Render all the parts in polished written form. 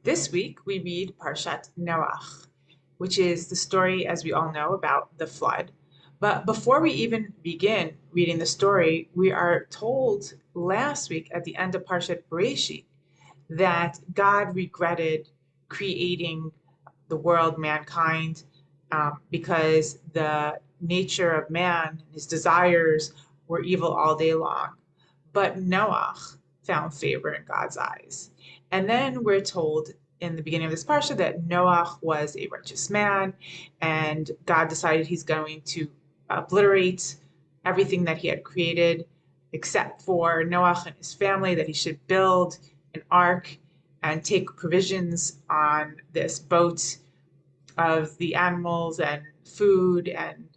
This week we read Parshat Noach, which is the story, as we all know, about the flood. But before we even begin reading the story, we are told last week at the end of Parshat Bereshit that God regretted creating the world, mankind, because the nature of man, his desires were evil all day long. But Noach found favor in God's eyes. And then we're told in the beginning of this parsha that Noach was a righteous man, and God decided he's going to obliterate everything that he had created except for Noach and his family, that he should build an ark and take provisions on this boat of the animals and food and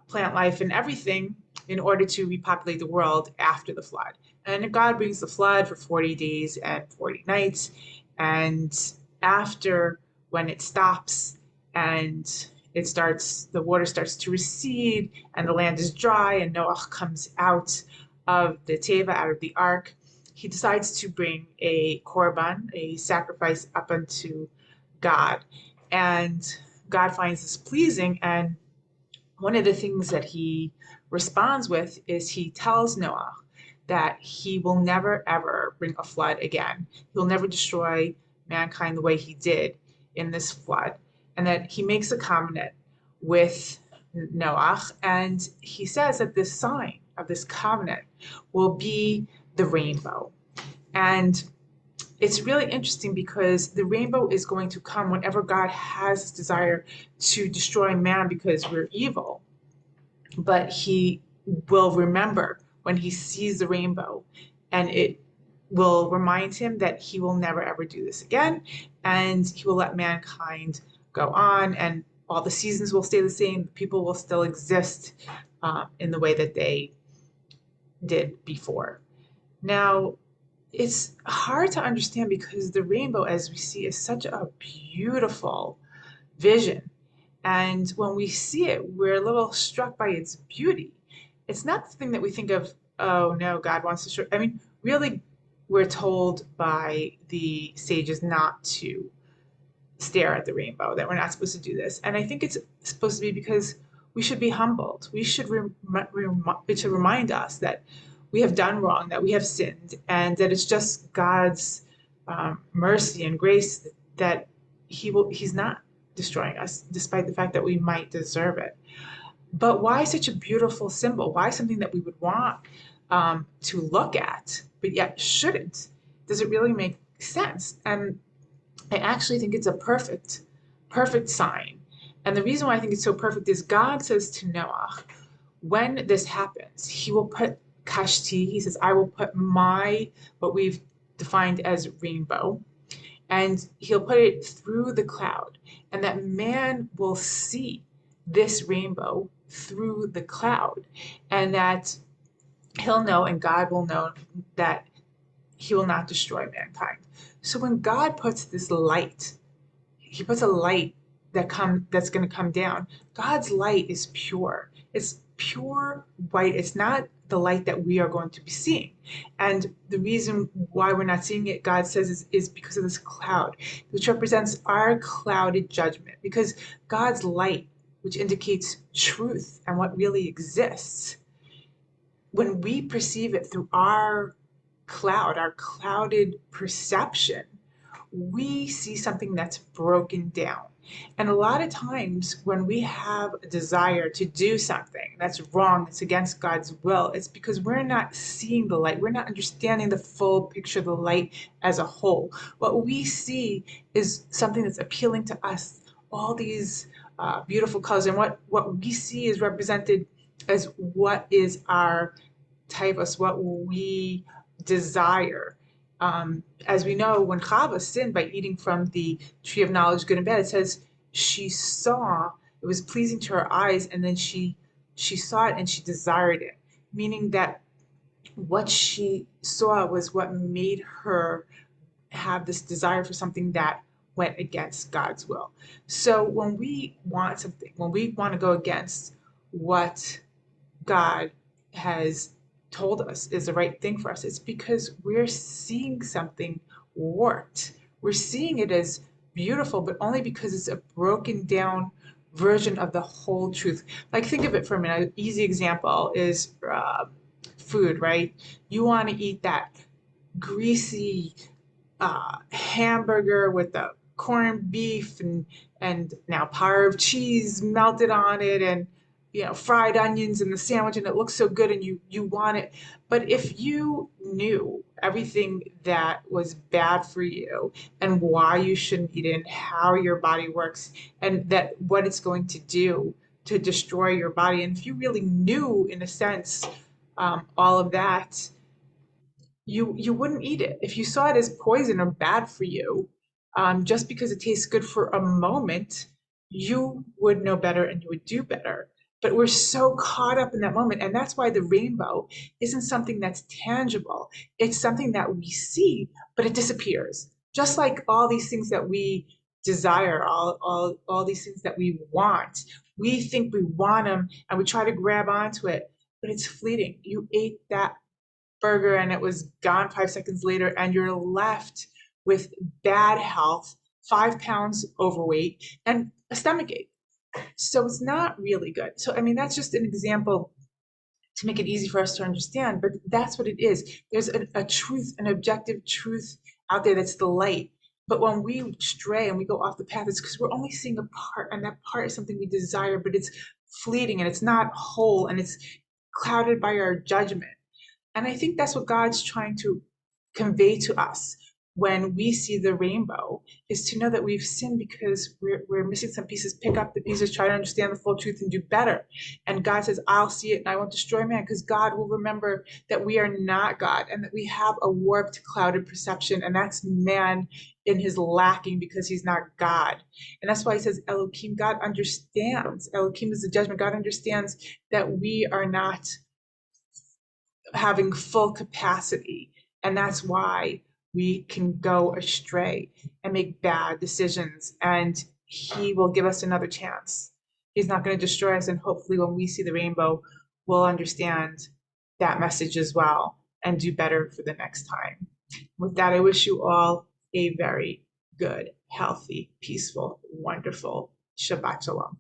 plant life and everything in order to repopulate the world after the flood. And God brings the flood for 40 days and 40 nights. And after, when it stops and the water starts to recede and the land is dry and Noah comes out of the teva, out of the ark, he decides to bring a korban, a sacrifice up unto God. And God finds this pleasing, and one of the things that he responds with is he tells Noah that he will never ever bring a flood again. He'll never destroy mankind the way he did in this flood, and that he makes a covenant with Noah, and he says that this sign of this covenant will be the rainbow. And it's really interesting because the rainbow is going to come whenever God has this desire to destroy man because we're evil. But he will remember when he sees the rainbow, and it will remind him that he will never ever do this again, and he will let mankind go on, and all the seasons will stay the same. People will still exist in the way that they did before. Now, it's hard to understand because the rainbow, as we see, is such a beautiful vision. And when we see it, we're a little struck by its beauty. It's not the thing that we think of, oh no, God wants to show. I mean, really, we're told by the sages not to stare at the rainbow, that we're not supposed to do this. And I think it's supposed to be because we should be humbled. It should remind us that we have done wrong, that we have sinned, and that it's just God's mercy and grace that He's not destroying us, despite the fact that we might deserve it. But why such a beautiful symbol? Why something that we would want to look at, but yet shouldn't? Does it really make sense? And I actually think it's a perfect sign. And the reason why I think it's so perfect is God says to Noah, when this happens, he will put kashti, he says, I will put what we've defined as rainbow, and he'll put it through the cloud, and that man will see this rainbow through the cloud, and that he'll know, and God will know that he will not destroy mankind. So when God puts this light, he puts a light that's going to come down. God's light is pure. It's pure white. It's not the light that we are going to be seeing. And the reason why we're not seeing it, God says, is because of this cloud, which represents our clouded judgment. Because God's light, which indicates truth and what really exists, when we perceive it through our clouded perception, we see something that's broken down. And a lot of times when we have a desire to do something that's wrong, it's against God's will, it's because we're not seeing the light. We're not understanding the full picture of the light as a whole. What we see is something that's appealing to us, all these beautiful colors. And what we see is represented as what is our typos, what we desire. As we know, when Chava sinned by eating from the tree of knowledge, good and bad, it says she saw it was pleasing to her eyes, and then she saw it and she desired it, meaning that what she saw was what made her have this desire for something that went against God's will. So when we want something, when we want to go against what God has told us is the right thing for us, it's because we're seeing something warped. we're seeing it as beautiful, but only because it's a broken down version of the whole truth. Like, think of it for a minute. An easy example is food, right? You want to eat that greasy hamburger with the corned beef and now parve cheese melted on it, and fried onions in the sandwich, and it looks so good and you want it. But if you knew everything that was bad for you and why you shouldn't eat it and how your body works and that what it's going to do to destroy your body, and if you really knew in a sense all of that, you wouldn't eat it. If you saw it as poison or bad for you, just because it tastes good for a moment, you would know better and you would do better. But we're so caught up in that moment. And that's why the rainbow isn't something that's tangible. It's something that we see, but it disappears. Just like all these things that we desire, all these things that we want. We think we want them and we try to grab onto it, but it's fleeting. You ate that burger and it was gone 5 seconds later, and you're left with bad health, 5 pounds overweight, and a stomach ache. So it's not really good. So, I mean, that's just an example to make it easy for us to understand, but that's what it is. There's a truth, an objective truth out there that's the light. But when we stray and we go off the path, it's because we're only seeing a part, and that part is something we desire, but it's fleeting and it's not whole and it's clouded by our judgment. And I think that's what God's trying to convey to us when we see the rainbow, is to know that we've sinned because we're missing some pieces. Pick up the pieces, try to understand the full truth and do better. And God says, I'll see it and I won't destroy man, because God will remember that we are not God and that we have a warped, clouded perception. And that's man in his lacking because he's not God. And that's why he says Elohim. God understands. Elohim is the judgment. God understands that we are not having full capacity. And that's why we can go astray and make bad decisions. And he will give us another chance. He's not going to destroy us. And hopefully, when we see the rainbow, we'll understand that message as well and do better for the next time. With that, I wish you all a very good, healthy, peaceful, wonderful Shabbat Shalom.